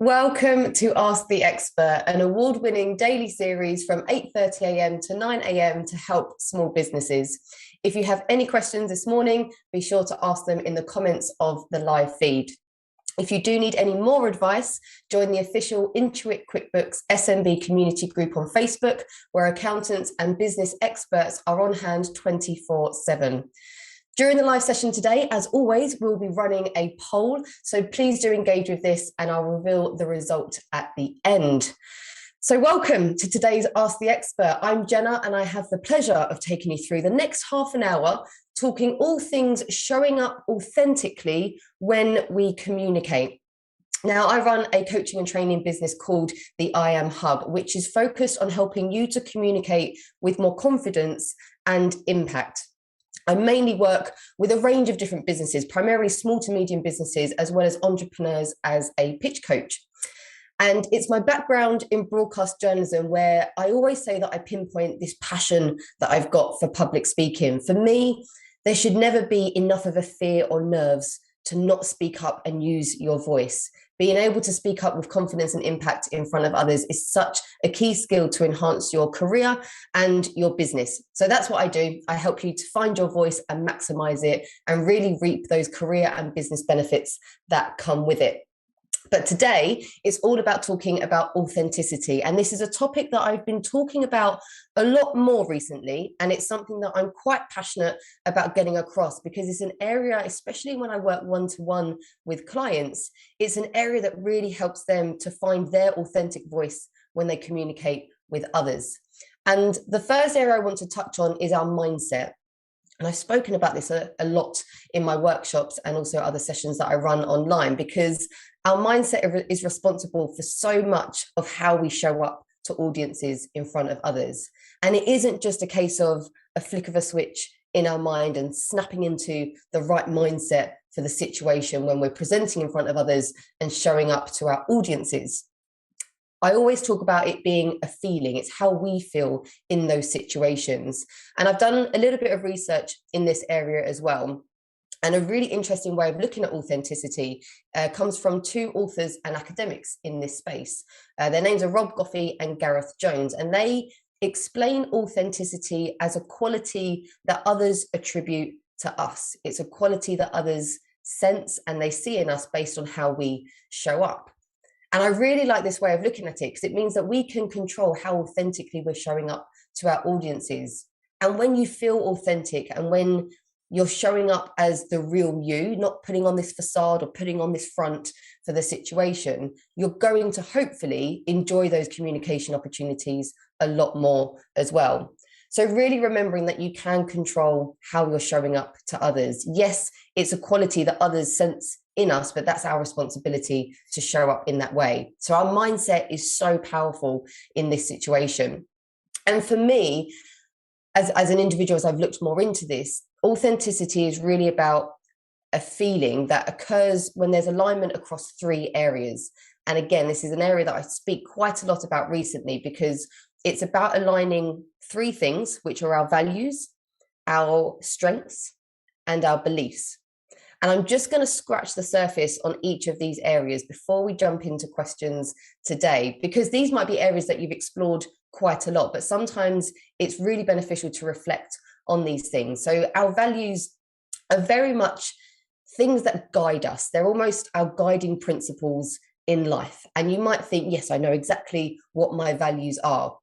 Welcome to Ask the Expert, an award-winning daily series from 8:30 a.m. to 9 a.m. to help small businesses. If you have any questions this morning, be sure to ask them in the comments of the live feed. If you do need any more advice, join the official Intuit QuickBooks SMB community group on Facebook, where accountants and business experts are on hand 24/7. During the live session today, as always, we'll be running a poll, so please do engage with this and I'll reveal the result at the end. So welcome to today's Ask the Expert. I'm Jenna and I have the pleasure of taking you through the next half an hour, talking all things showing up authentically when we communicate. Now, I run a coaching and training business called the IAM Hub, which is focused on helping you to communicate with more confidence and impact. I mainly work with a range of different businesses, primarily small to medium businesses, as well as entrepreneurs as a pitch coach. And it's my background in broadcast journalism where I always say that I pinpoint this passion that I've got for public speaking. For me, there should never be enough of a fear or nerves to not speak up and use your voice. Being able to speak up with confidence and impact in front of others is such a key skill to enhance your career and your business. So that's what I do. I help you to find your voice and maximize it and really reap those career and business benefits that come with it. But today, it's all about talking about authenticity. And this is a topic that I've been talking about a lot more recently. And it's something that I'm quite passionate about getting across because it's an area, especially when I work one-to-one with clients, it's an area that really helps them to find their authentic voice when they communicate with others. And the first area I want to touch on is our mindset. And I've spoken about this a lot in my workshops and also other sessions that I run online, because our mindset is responsible for so much of how we show up to audiences in front of others. And it isn't just a case of a flick of a switch in our mind and snapping into the right mindset for the situation when we're presenting in front of others and showing up to our audiences. I always talk about it being a feeling. It's how we feel in those situations. And I've done a little bit of research in this area as well. And a really interesting way of looking at authenticity comes from two authors and academics in this space. Their names are Rob Goffey and Gareth Jones, and they explain authenticity as a quality that others attribute to us. It's a quality that others sense and they see in us based on how we show up. And I really like this way of looking at it because it means that we can control how authentically we're showing up to our audiences. And when you feel authentic and when you're showing up as the real you, not putting on this facade or putting on this front for the situation, you're going to hopefully enjoy those communication opportunities a lot more as well. So really remembering that you can control how you're showing up to others. Yes, it's a quality that others sense in us, but that's our responsibility to show up in that way. So our mindset is so powerful in this situation. And for me, as an individual, as I've looked more into this, authenticity is really about a feeling that occurs when there's alignment across three areas. And again, this is an area that I speak quite a lot about recently because it's about aligning three things, which are our values, our strengths, and our beliefs. And I'm just going to scratch the surface on each of these areas before we jump into questions today, because these might be areas that you've explored quite a lot, but sometimes it's really beneficial to reflect on these things. So our values are very much things that guide us. They're almost our guiding principles in life. And you might think, yes, I know exactly what my values are.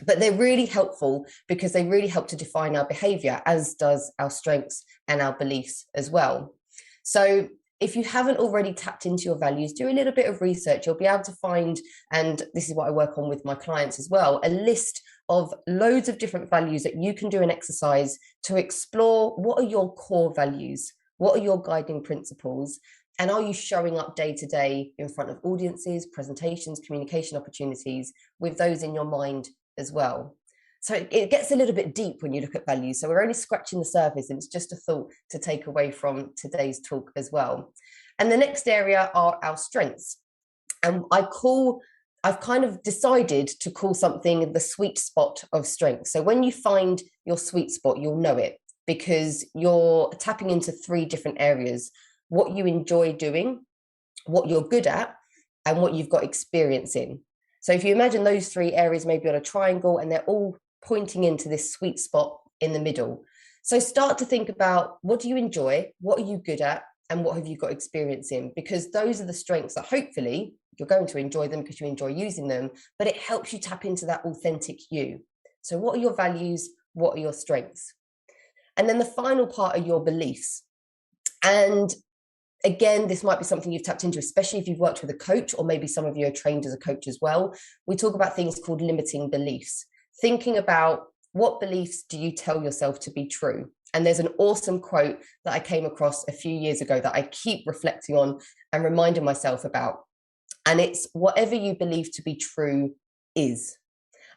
But they're really helpful because they really help to define our behavior, as does our strengths and our beliefs as well. So if you haven't already tapped into your values, do a little bit of research. You'll be able to find, and this is what I work on with my clients as well, a list of loads of different values that you can do an exercise to explore what are your core values, what are your guiding principles, and are you showing up day to day in front of audiences, presentations, communication opportunities with those in your mind as well. So it gets a little bit deep when you look at values. So we're only scratching the surface, and it's just a thought to take away from today's talk as well. And the next area are our strengths. And I've kind of decided to call something the sweet spot of strength. So when you find your sweet spot, you'll know it because you're tapping into three different areas: what you enjoy doing, what you're good at, and what you've got experience in. So if you imagine those three areas maybe on a triangle, and they're all pointing into this sweet spot in the middle. So start to think about, what do you enjoy? What are you good at? And what have you got experience in? Because those are the strengths that hopefully you're going to enjoy them because you enjoy using them, but it helps you tap into that authentic you. So what are your values? What are your strengths? And then the final part are your beliefs. And again, this might be something you've tapped into, especially if you've worked with a coach, or maybe some of you are trained as a coach as well. We talk about things called limiting beliefs, thinking about what beliefs do you tell yourself to be true. And there's an awesome quote that I came across a few years ago that I keep reflecting on and reminding myself about. And it's, whatever you believe to be true is.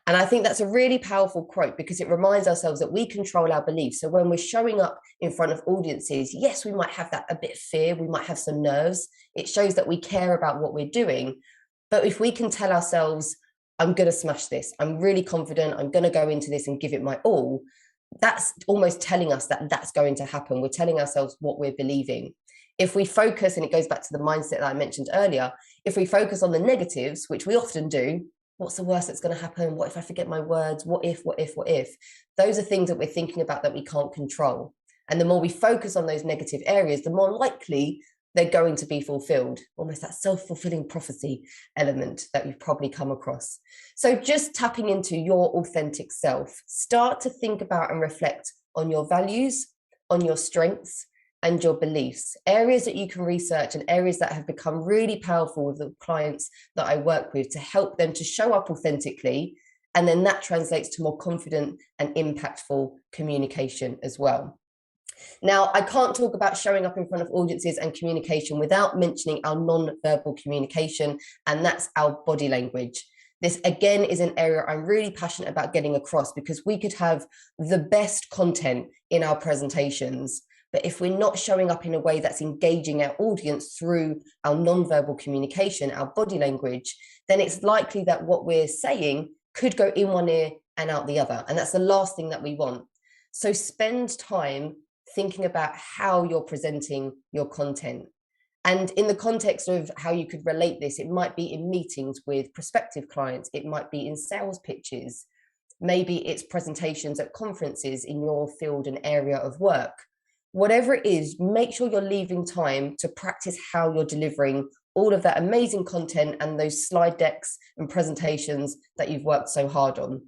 And I think that's a really powerful quote, because it reminds ourselves that we control our beliefs. So when we're showing up in front of audiences, yes, we might have that a bit of fear, we might have some nerves. It shows that we care about what we're doing. But if we can tell ourselves, I'm going to smash this, I'm really confident, I'm going to go into this and give it my all, that's almost telling us that that's going to happen. We're telling ourselves what we're believing. If we focus, and it goes back to the mindset that I mentioned earlier, if we focus on the negatives, which we often do, what's the worst that's going to happen? What if I forget my words? What if? Those are things that we're thinking about that we can't control. And the more we focus on those negative areas, the more likely they're going to be fulfilled. Almost that self-fulfilling prophecy element that you've probably come across. So just tapping into your authentic self, start to think about and reflect on your values, on your strengths, and your beliefs, areas that you can research and areas that have become really powerful with the clients that I work with, to help them to show up authentically. And then that translates to more confident and impactful communication as well. Now, I can't talk about showing up in front of audiences and communication without mentioning our non-verbal communication, and that's our body language. This, again, is an area I'm really passionate about getting across, because we could have the best content in our presentations, but if we're not showing up in a way that's engaging our audience through our non-verbal communication, our body language, then it's likely that what we're saying could go in one ear and out the other. And that's the last thing that we want. So spend time thinking about how you're presenting your content. And in the context of how you could relate this, it might be in meetings with prospective clients. It might be in sales pitches. Maybe it's presentations at conferences in your field and area of work. Whatever it is, make sure you're leaving time to practice how you're delivering all of that amazing content and those slide decks and presentations that you've worked so hard on,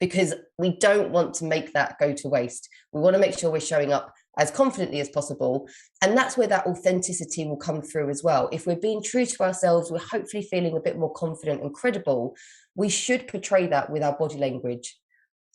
because we don't want to make that go to waste. We want to make sure we're showing up as confidently as possible. And that's where that authenticity will come through as well. If we're being true to ourselves, we're hopefully feeling a bit more confident and credible. We should portray that with our body language.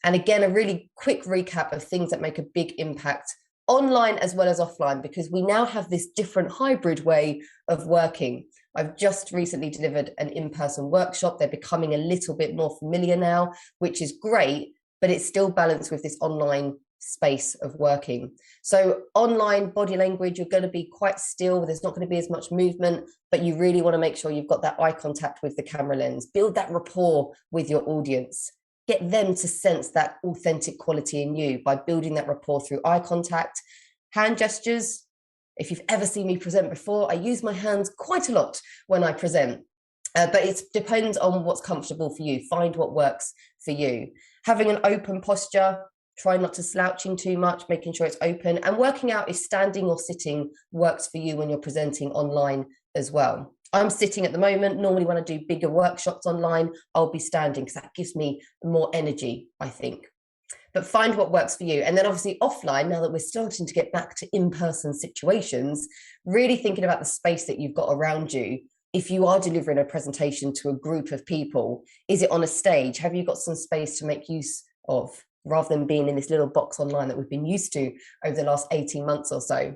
And again, a really quick recap of things that make a big impact online as well as offline, because we now have this different hybrid way of working. I've just recently delivered an in-person workshop. They're becoming a little bit more familiar now, which is great, but it's still balanced with this online space of working. So online body language, you're going to be quite still. There's not going to be as much movement, but you really want to make sure you've got that eye contact with the camera lens. Build that rapport with your audience. Get them to sense that authentic quality in you by building that rapport through eye contact, hand gestures. If you've ever seen me present before, I use my hands quite a lot when I present, but it depends on what's comfortable for you. Find what works for you. Having an open posture, try not to slouching too much, making sure it's open, and working out if standing or sitting works for you when you're presenting online as well. I'm sitting at the moment. Normally when I do bigger workshops online, I'll be standing because that gives me more energy, I think. But find what works for you. And then obviously offline, now that we're starting to get back to in-person situations, really thinking about the space that you've got around you. If you are delivering a presentation to a group of people, is it on a stage? Have you got some space to make use of, rather than being in this little box online that we've been used to over the last 18 months or so?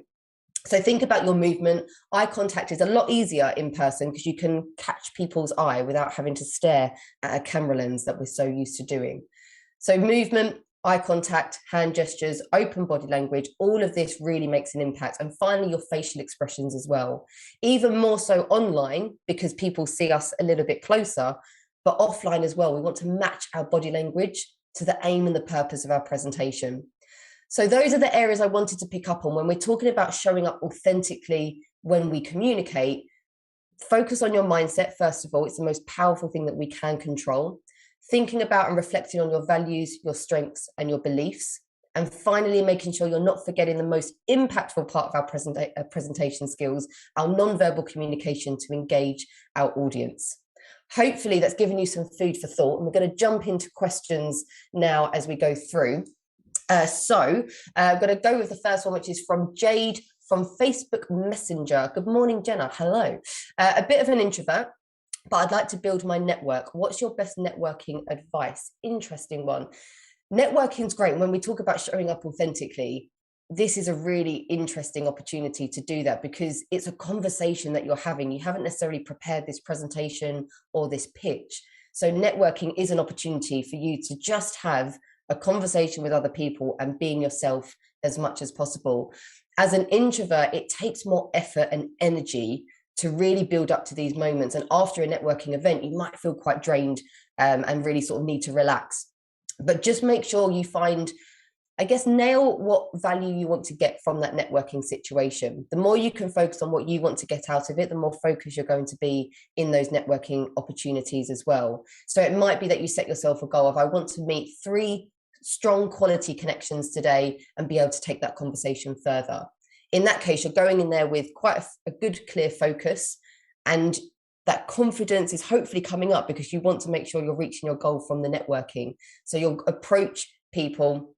So think about your movement. Eye contact is a lot easier in person because you can catch people's eye without having to stare at a camera lens that we're so used to doing. So movement, eye contact, hand gestures, open body language, all of this really makes an impact. And finally, your facial expressions as well. Even more so online because people see us a little bit closer, but offline as well. We want to match our body language to the aim and the purpose of our presentation. So those are the areas I wanted to pick up on when we're talking about showing up authentically when we communicate. Focus on your mindset, first of all. It's the most powerful thing that we can control. Thinking about and reflecting on your values, your strengths, and your beliefs. And finally, making sure you're not forgetting the most impactful part of our presentation skills, our non-verbal communication to engage our audience. Hopefully that's given you some food for thought. And we're going to jump into questions now as we go through. I'm going to go with the first one, which is from Jade from Facebook Messenger. Good morning, Jenna. Hello. A bit of an introvert, but I'd like to build my network. What's your best networking advice? Interesting one. Networking is great. When we talk about showing up authentically, this is a really interesting opportunity to do that because it's a conversation that you're having. You haven't necessarily prepared this presentation or this pitch. So networking is an opportunity for you to just have a conversation with other people and being yourself as much as possible. As an introvert, it takes more effort and energy to really build up to these moments. And after a networking event, you might feel quite drained and really sort of need to relax. But just make sure you find, I guess, nail what value you want to get from that networking situation. The more you can focus on what you want to get out of it, the more focused you're going to be in those networking opportunities as well. So it might be that you set yourself a goal of, I want to meet 3 strong quality connections today and be able to take that conversation further. In that case, you're going in there with quite a good, clear focus, and that confidence is hopefully coming up because you want to make sure you're reaching your goal from the networking. So you'll approach people.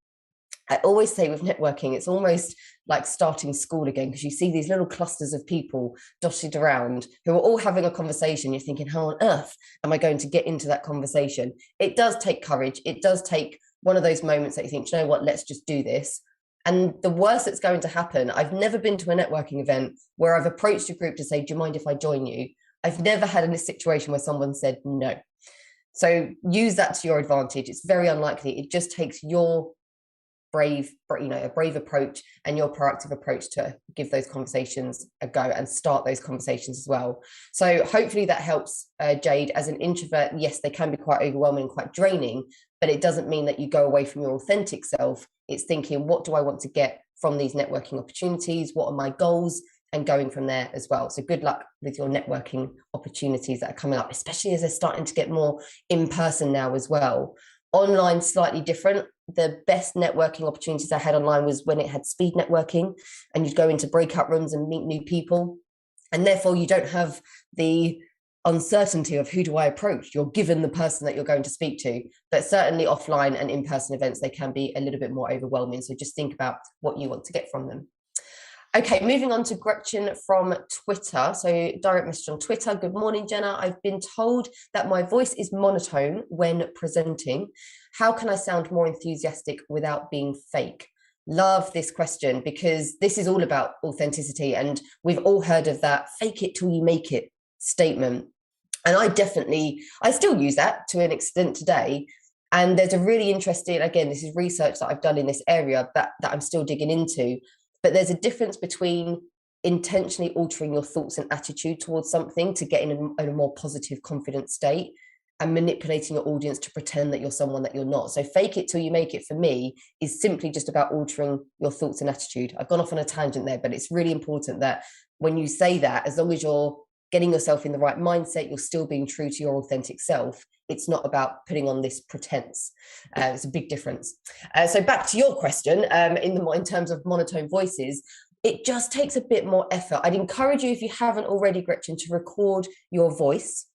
I always say with networking, it's almost like starting school again, because you see these little clusters of people dotted around who are all having a conversation. You're thinking, how on earth am I going to get into that conversation? It does take courage. It does take one of those moments that you think, you know what, let's just do this. And the worst that's going to happen, I've never been to a networking event where I've approached a group to say, do you mind if I join you? I've never had in this situation where someone said no. So use that to your advantage. It's very unlikely. It just takes your a brave approach and your proactive approach to give those conversations a go and start those conversations as well. So hopefully that helps, Jade. As an introvert, yes, they can be quite overwhelming and quite draining, but it doesn't mean that you go away from your authentic self. It's thinking, what do I want to get from these networking opportunities? What are my goals? And going from there as well. So good luck with your networking opportunities that are coming up, especially as they're starting to get more in person now as well. Online, slightly different. The best networking opportunities I had online was when it had speed networking and you'd go into breakout rooms and meet new people. And therefore you don't have the uncertainty of who do I approach. You're given the person that you're going to speak to. But certainly offline and in-person events, they can be a little bit more overwhelming. So just think about what you want to get from them. Okay, moving on to Gretchen from Twitter. So direct message on Twitter. Good morning, Jenna. I've been told that my voice is monotone when presenting. How can I sound more enthusiastic without being fake? Love this question because this is all about authenticity. And we've all heard of that fake it till you make it statement. And I still use that to an extent today. And there's a really interesting, again, this is research that I've done in this area that I'm still digging into. But there's a difference between intentionally altering your thoughts and attitude towards something to get in a more positive, confident state and manipulating your audience to pretend that you're someone that you're not. So fake it till you make it, for me, is simply just about altering your thoughts and attitude. I've gone off on a tangent there, but it's really important that when you say that, as long as you're getting yourself in the right mindset, you're still being true to your authentic self. It's not about putting on this pretense. It's a big difference. So back to your question, in terms of monotone voices, it just takes a bit more effort. I'd encourage you, if you haven't already, Gretchen, to record your voice.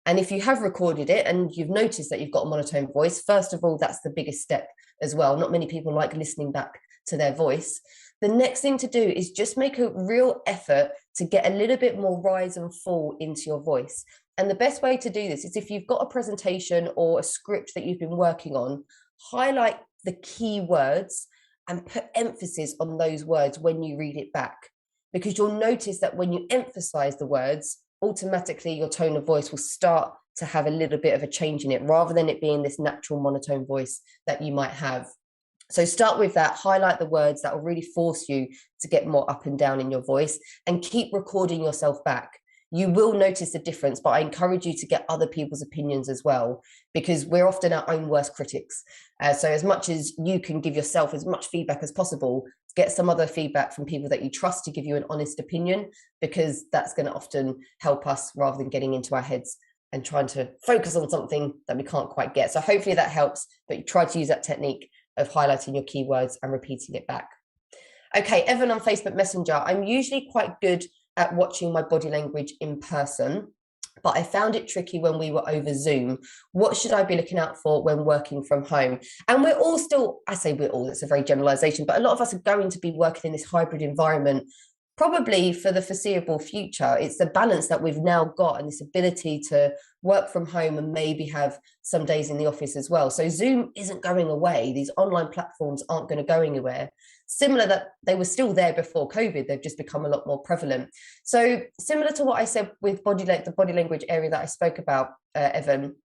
And if you have recorded it and you've noticed that you've got a monotone voice, first of all, that's the biggest step as well. Not many people like listening back to their voice. The next thing to do is just make a real effort to get a little bit more rise and fall into your voice. And the best way to do this is, if you've got a presentation or a script that you've been working on, highlight the key words and put emphasis on those words when you read it back. Because you'll notice that when you emphasize the words, automatically your tone of voice will start to have a little bit of a change in it, rather than it being this natural monotone voice that you might have. So start with that, highlight the words that will really force you to get more up and down in your voice, and keep recording yourself back. You will notice a difference, but I encourage you to get other people's opinions as well, because we're often our own worst critics. So as much as you can give yourself as much feedback as possible, get some other feedback from people that you trust to give you an honest opinion, because that's going to often help us rather than getting into our heads and trying to focus on something that we can't quite get. So hopefully that helps, but you try to use that technique of highlighting your keywords and repeating it back. Okay, Evan on Facebook Messenger. I'm usually quite good at watching my body language in person, but I found it tricky when we were over Zoom. What should I be looking out for when working from home? And we're all still, I say we're all, that's a very generalization, but a lot of us are going to be working in this hybrid environment probably for the foreseeable future. It's the balance that we've now got and this ability to work from home and maybe have some days in the office as well. So Zoom isn't going away. These online platforms aren't going to go anywhere. Similar that they were still there before COVID, they've just become a lot more prevalent. So similar to what I said with the body language area that I spoke about, Evan,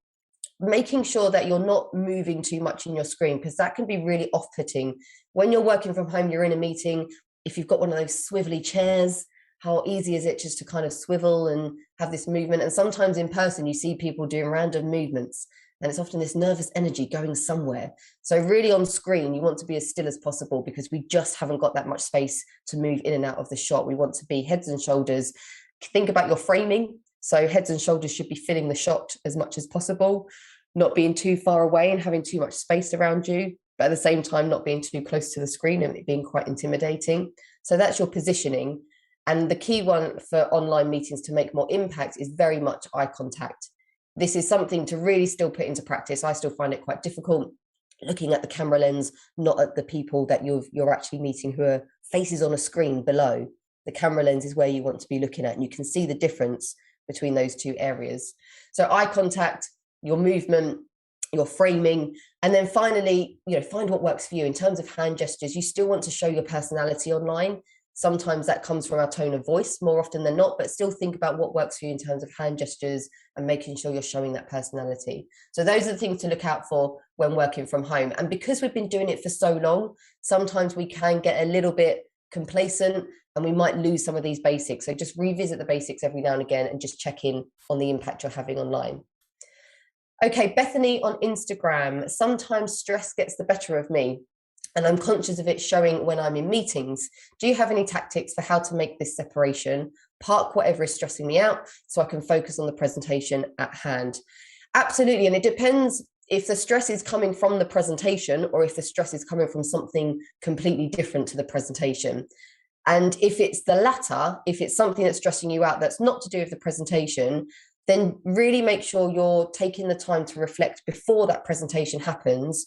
making sure that you're not moving too much in your screen, because that can be really off-putting. When you're working from home, you're in a meeting, if you've got one of those swivelly chairs, how easy is it just to kind of swivel and have this movement? And sometimes in person, you see people doing random movements, and it's often this nervous energy going somewhere. So really on screen, you want to be as still as possible, because we just haven't got that much space to move in and out of the shot. We want to be heads and shoulders. Think about your framing. So heads and shoulders should be filling the shot as much as possible, not being too far away and having too much space around you, but at the same time, not being too close to the screen and it being quite intimidating. So that's your positioning. And the key one for online meetings to make more impact is very much eye contact. This is something to really still put into practice. I still find it quite difficult looking at the camera lens, not at the people that you're actually meeting who are faces on a screen below. The camera lens is where you want to be looking at, and you can see the difference between those two areas. So eye contact, your movement, your framing, and then finally, find what works for you in terms of hand gestures. You still want to show your personality online. Sometimes that comes from our tone of voice more often than not, but still think about what works for you in terms of hand gestures and making sure you're showing that personality. So those are the things to look out for when working from home. And because we've been doing it for so long, sometimes we can get a little bit complacent and we might lose some of these basics. So just revisit the basics every now and again and just check in on the impact you're having online. Okay, Bethany on Instagram. Sometimes stress gets the better of me, and I'm conscious of it showing when I'm in meetings. Do you have any tactics for how to make this separation, park whatever is stressing me out so I can focus on the presentation at hand? Absolutely. And it depends if the stress is coming from the presentation or if the stress is coming from something completely different to the presentation. And if it's the latter, if it's something that's stressing you out that's not to do with the presentation, then really make sure you're taking the time to reflect before that presentation happens.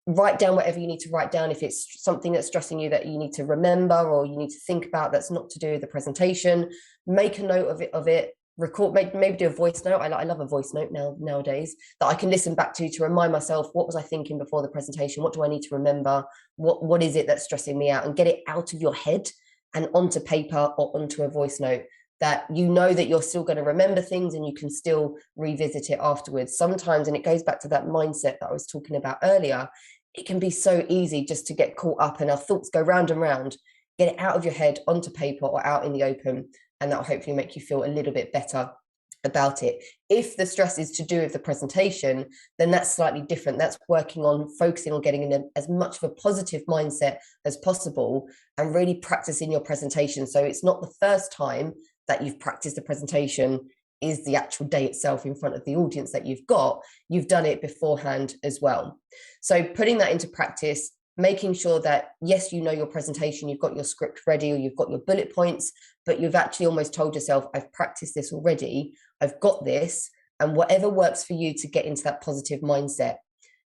Write down whatever you need to write down. If it's something that's stressing you that you need to remember or you need to think about that's not to do with the presentation, make a note of it, record, maybe do a voice note. I love a voice note nowadays that I can listen back to remind myself, what was I thinking before the presentation? What do I need to remember? What is it that's stressing me out? And get it out of your head and onto paper or onto a voice note, that you know that you're still going to remember things and you can still revisit it afterwards. Sometimes, and it goes back to that mindset that I was talking about earlier, it can be so easy just to get caught up and our thoughts go round and round. Get it out of your head onto paper or out in the open, and that'll hopefully make you feel a little bit better about it. If the stress is to do with the presentation, then that's slightly different. That's working on focusing on getting in as much of a positive mindset as possible and really practicing your presentation. So it's not the first time that you've practiced the presentation is the actual day itself in front of the audience that you've got. You've done it beforehand as well. So putting that into practice, making sure that, yes, you know your presentation, you've got your script ready or you've got your bullet points, but you've actually almost told yourself, I've practiced this already, I've got this, and whatever works for you to get into that positive mindset.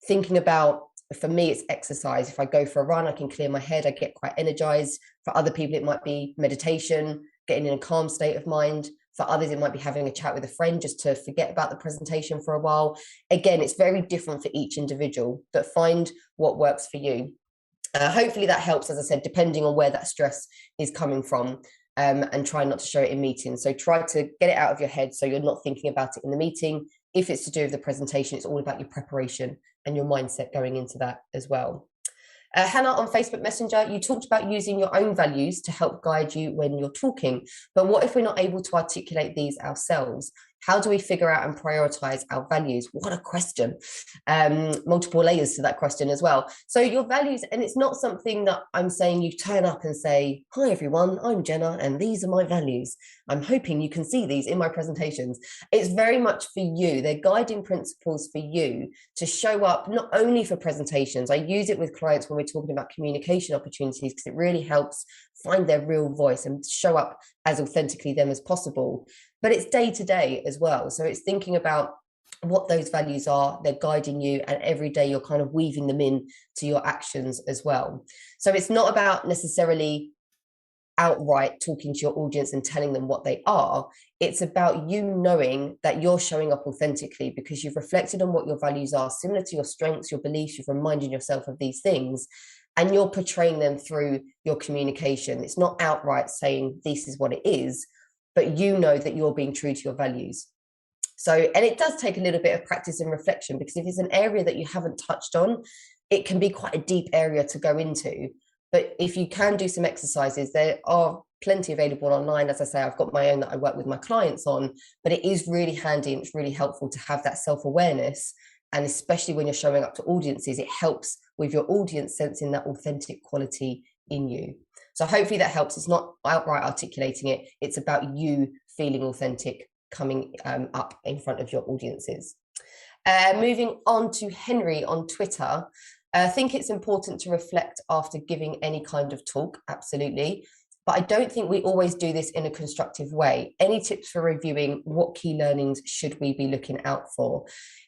Thinking about, for me, it's exercise. If I go for a run, I can clear my head, I get quite energized. For other people, it might be meditation, getting in a calm state of mind. For others, it might be having a chat with a friend just to forget about the presentation for a while. Again, it's very different for each individual, but find what works for you. Hopefully that helps, as I said, depending on where that stress is coming from, and try not to show it in meetings. So try to get it out of your head so you're not thinking about it in the meeting. If it's to do with the presentation, it's all about your preparation and your mindset going into that as well. Hannah on Facebook Messenger, you talked about using your own values to help guide you when you're talking, but what if we're not able to articulate these ourselves? How do we figure out and prioritize our values? What a question. Multiple layers to that question as well. So your values, and it's not something that I'm saying you turn up and say, hi everyone, I'm Jenna and these are my values. I'm hoping you can see these in my presentations. It's very much for you. They're guiding principles for you to show up not only for presentations. I use it with clients when we're talking about communication opportunities because it really helps find their real voice and show up as authentically them as possible. But it's day to day as well. So it's thinking about what those values are, they're guiding you, and every day you're kind of weaving them in to your actions as well. So it's not about necessarily outright talking to your audience and telling them what they are. It's about you knowing that you're showing up authentically because you've reflected on what your values are, similar to your strengths, your beliefs, you've reminded yourself of these things, and you're portraying them through your communication. It's not outright saying this is what it is, but you know that you're being true to your values. So, and it does take a little bit of practice and reflection, because if it's an area that you haven't touched on, it can be quite a deep area to go into. But if you can do some exercises, there are plenty available online. As I say, I've got my own that I work with my clients on, but it is really handy and it's really helpful to have that self-awareness. And especially when you're showing up to audiences, it helps with your audience sensing that authentic quality in you. So hopefully that helps. It's not outright articulating it. It's about you feeling authentic coming up in front of your audiences. Moving on to Henry on Twitter. I think it's important to reflect after giving any kind of talk, absolutely. But I don't think we always do this in a constructive way. Any tips for reviewing what key learnings should we be looking out for?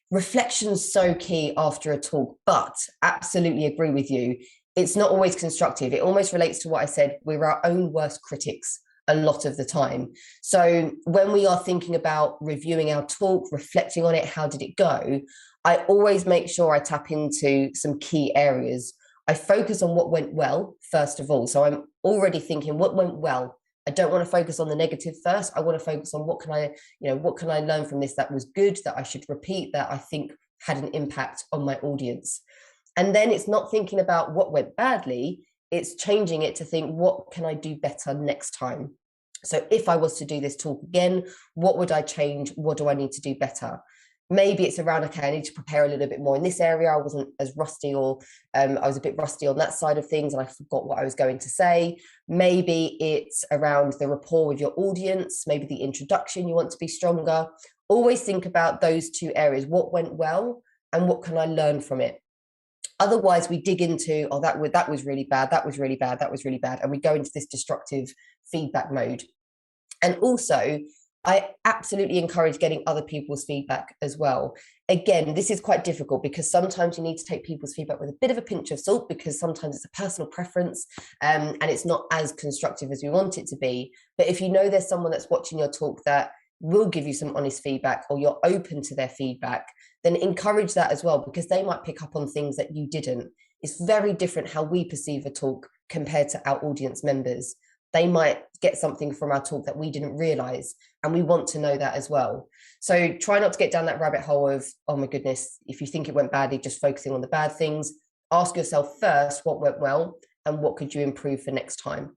Reflection's so key after a talk, but absolutely agree with you. It's not always constructive. It almost relates to what I said. We're our own worst critics a lot of the time. So when we are thinking about reviewing our talk, reflecting on it, how did it go? I always make sure I tap into some key areas. I focus on what went well, first of all. So I'm already thinking what went well. I don't want to focus on the negative first. I want to focus on what can I learn from this that was good, that I should repeat, that I think had an impact on my audience. And then it's not thinking about what went badly. It's changing it to think, what can I do better next time? So if I was to do this talk again, what would I change? What do I need to do better? Maybe it's around, okay, I need to prepare a little bit more in this area. I wasn't as rusty, or I was a bit rusty on that side of things and I forgot what I was going to say. Maybe it's around the rapport with your audience, maybe the introduction, you want to be stronger. Always think about those two areas. What went well and what can I learn from it? Otherwise, we dig into, oh, that was really bad, that was really bad, that was really bad. And we go into this destructive feedback mode. And also, I absolutely encourage getting other people's feedback as well. Again, this is quite difficult because sometimes you need to take people's feedback with a bit of a pinch of salt, because sometimes it's a personal preference and it's not as constructive as we want it to be. But if you know there's someone that's watching your talk that will give you some honest feedback, or you're open to their feedback, then encourage that as well, because they might pick up on things that you didn't. It's very different how we perceive a talk compared to our audience members. They might get something from our talk that we didn't realize, and we want to know that as well. So try not to get down that rabbit hole of, oh my goodness, if you think it went badly, just focusing on the bad things. Ask yourself first what went well and what could you improve for next time.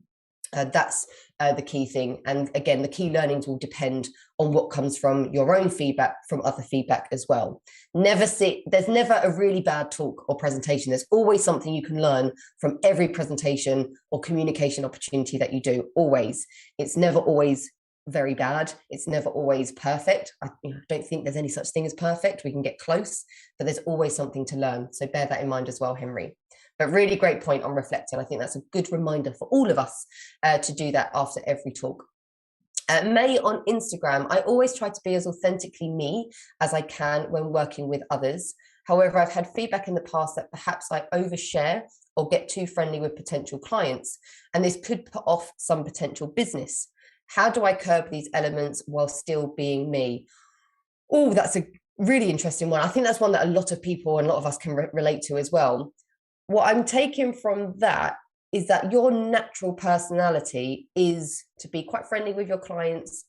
That's the key thing. And again, the key learnings will depend on what comes from your own feedback, from other feedback as well. There's never a really bad talk or presentation. There's always something you can learn from every presentation or communication opportunity that you do, always. It's never always very bad. It's never always perfect. I don't think there's any such thing as perfect. We can get close, but there's always something to learn. So bear that in mind as well, Henry. But really great point on reflecting. I think that's a good reminder for all of us to do that after every talk. May on Instagram, I always try to be as authentically me as I can when working with others. However, I've had feedback in the past that perhaps I overshare or get too friendly with potential clients, and this could put off some potential business. How do I curb these elements while still being me? Oh, that's a really interesting one. I think that's one that a lot of people and a lot of us can relate to as well. What I'm taking from that is that your natural personality is to be quite friendly with your clients.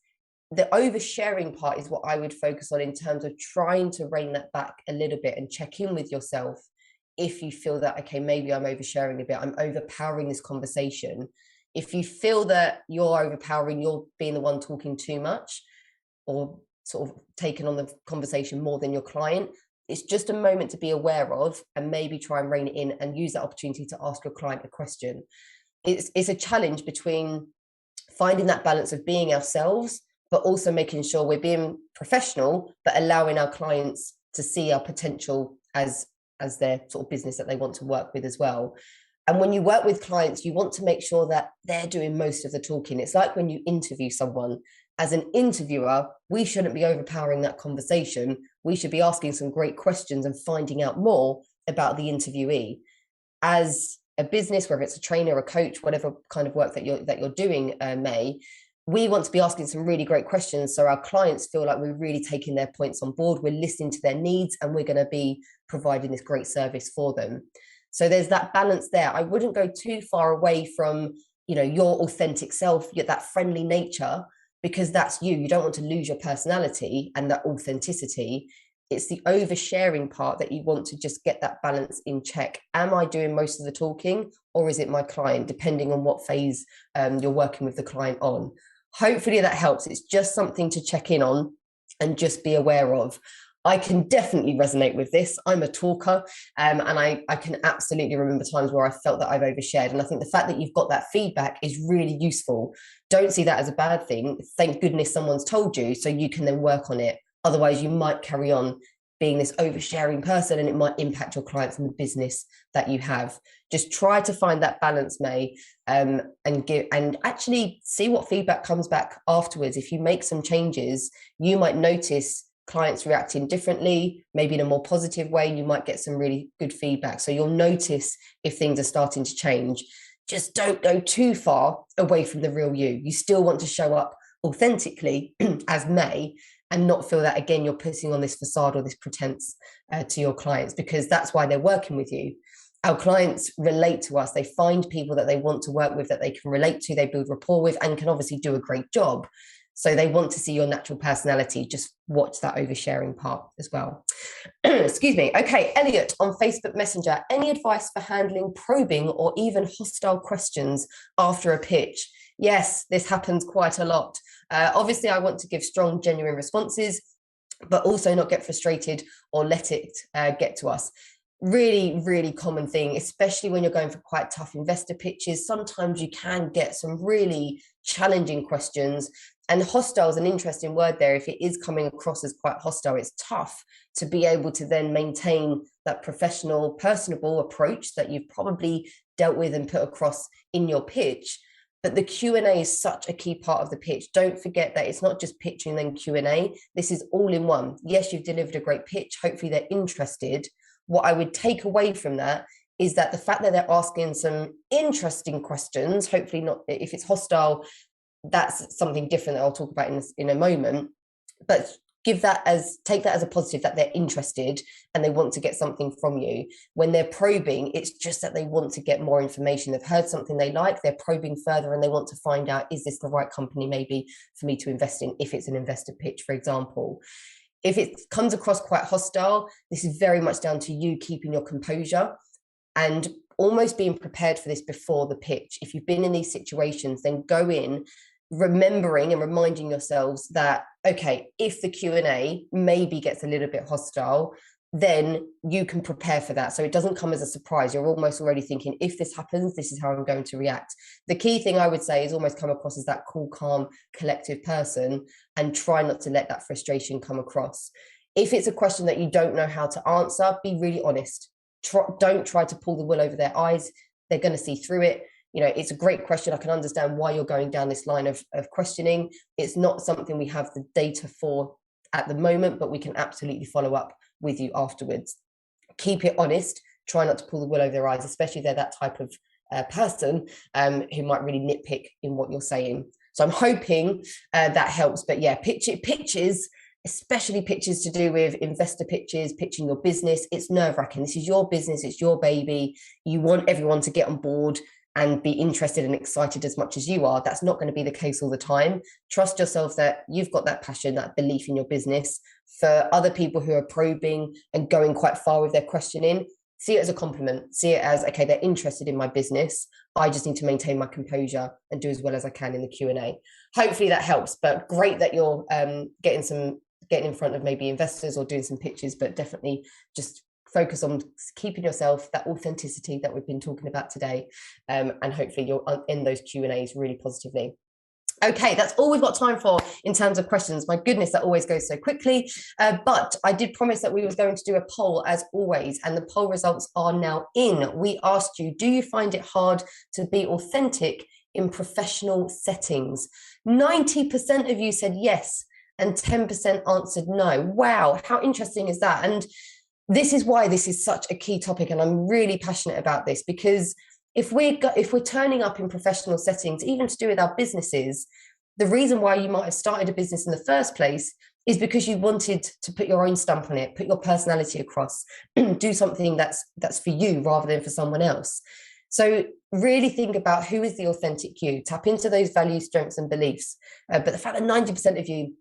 The oversharing part is what I would focus on in terms of trying to rein that back a little bit and check in with yourself if you feel that, okay, maybe I'm oversharing a bit, I'm overpowering this conversation. If you feel that you're overpowering, you're being the one talking too much or sort of taken on the conversation more than your client. It's just a moment to be aware of, and maybe try and rein it in and use that opportunity to ask your client a question. It's a challenge between finding that balance of being ourselves, but also making sure we're being professional, but allowing our clients to see our potential as their sort of business that they want to work with as well. And when you work with clients, you want to make sure that they're doing most of the talking. It's like when you interview someone. As an interviewer, we shouldn't be overpowering that conversation. We should be asking some great questions and finding out more about the interviewee. As a business, whether it's a trainer, a coach, whatever kind of work that you're doing, May, we want to be asking some really great questions so our clients feel like we're really taking their points on board, we're listening to their needs, and we're going to be providing this great service for them. So there's that balance there. I wouldn't go too far away from, your authentic self, that friendly nature, because that's you. You don't want to lose your personality and that authenticity. It's the oversharing part that you want to just get that balance in check. Am I doing most of the talking, or is it my client, depending on what phase you're working with the client on? Hopefully that helps. It's just something to check in on and just be aware of. I can definitely resonate with this. I'm a talker, and I can absolutely remember times where I felt that I've overshared. And I think the fact that you've got that feedback is really useful. Don't see that as a bad thing. Thank goodness someone's told you, so you can then work on it. Otherwise, you might carry on being this oversharing person, and it might impact your clients and the business that you have. Just try to find that balance, May, and actually see what feedback comes back afterwards. If you make some changes, you might notice clients reacting differently, maybe in a more positive way. You might get some really good feedback. So you'll notice if things are starting to change. Just don't go too far away from the real you. You still want to show up authentically as May, and not feel that, again, you're putting on this facade or this pretense to your clients, because that's why they're working with you. Our clients relate to us. They find people that they want to work with, that they can relate to, they build rapport with, and can obviously do a great job. So they want to see your natural personality. Just watch that oversharing part as well. Excuse me. Okay, Elliot on Facebook Messenger. Any advice for handling probing or even hostile questions after a pitch? Yes, this happens quite a lot. Obviously, I want to give strong, genuine responses, but also not get frustrated or let it get to us. Really, really common thing, especially when you're going for quite tough investor pitches. Sometimes you can get some really challenging questions. And hostile is an interesting word there. If it is coming across as quite hostile, it's tough to be able to then maintain that professional, personable approach that you've probably dealt with and put across in your pitch. But the Q&A is such a key part of the pitch. Don't forget that it's not just pitching then Q&A. This is all in one. Yes, you've delivered a great pitch. Hopefully they're interested. What I would take away from that is that the fact that they're asking some interesting questions, hopefully not, if it's hostile, that's something different that I'll talk about in a moment. But take that as a positive, that they're interested and they want to get something from you. When they're probing, it's just that they want to get more information. They've heard something they like, they're probing further, and they want to find out, is this the right company maybe for me to invest in, if it's an investor pitch, for example. If it comes across quite hostile, this is very much down to you keeping your composure and almost being prepared for this before the pitch. If you've been in these situations, then go in remembering and reminding yourselves that, okay, if the Q&A maybe gets a little bit hostile, then you can prepare for that. So it doesn't come as a surprise. You're almost already thinking, if this happens, this is how I'm going to react. The key thing I would say is almost come across as that cool, calm, collective person, and try not to let that frustration come across. If it's a question that you don't know how to answer, be really honest. Don't try to pull the wool over their eyes. They're going to see through it. It's a great question. I can understand why you're going down this line of questioning. It's not something we have the data for at the moment, but we can absolutely follow up with you afterwards. Keep it honest. Try not to pull the wool over their eyes, especially if they're that type of person who might really nitpick in what you're saying. So I'm hoping that helps. But yeah, pitches, especially pitches to do with investor pitches, pitching your business, it's nerve-wracking. This is your business. It's your baby. You want everyone to get on board and be interested and excited as much as you are. That's not going to be the case all the time. Trust yourself that you've got that passion, that belief in your business. For other people who are probing and going quite far with their questioning, see it as a compliment. See it as, okay, they're interested in my business. I just need to maintain my composure and do as well as I can in the Q&A. Hopefully that helps, but great that you're getting some getting in front of maybe investors or doing some pitches, but definitely just focus on keeping yourself, that authenticity that we've been talking about today. And hopefully you'll end those Q&As really positively. Okay, that's all we've got time for in terms of questions. My goodness, that always goes so quickly. But I did promise that we was going to do a poll as always, and the poll results are now in. We asked you, do you find it hard to be authentic in professional settings? 90% of you said yes, and 10% answered no. Wow, how interesting is that? And this is why this is such a key topic, and I'm really passionate about this, because if we're turning up in professional settings, even to do with our businesses, the reason why you might have started a business in the first place is because you wanted to put your own stamp on it, put your personality across, do something that's for you rather than for someone else. So really think about who is the authentic you, tap into those values, strengths and beliefs. But the fact that 90% of you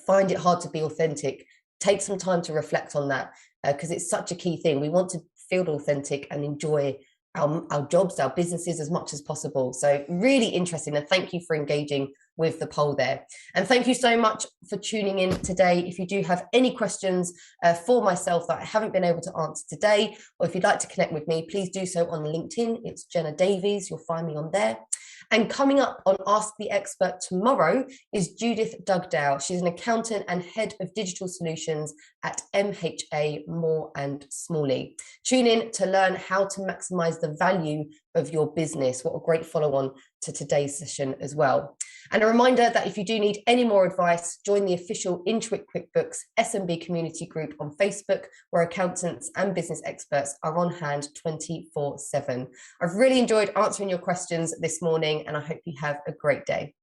find it hard to be authentic, take some time to reflect on that, because it's such a key thing. We want to feel authentic and enjoy our jobs, our businesses as much as possible. So really interesting, and thank you for engaging with the poll there. And thank you so much for tuning in today. If you do have any questions for myself that I haven't been able to answer today, or if you'd like to connect with me, please do so on LinkedIn. It's Jenna Davies. You'll find me on there. And coming up on Ask the Expert tomorrow is Judith Dugdale. She's an accountant and head of digital solutions at MHA Moore and Smalley. Tune in to learn how to maximize the value of your business. What a great follow-on to today's session as well. And a reminder that if you do need any more advice, join the official Intuit QuickBooks SMB community group on Facebook, where accountants and business experts are on hand 24/7. I've really enjoyed answering your questions this morning, and I hope you have a great day.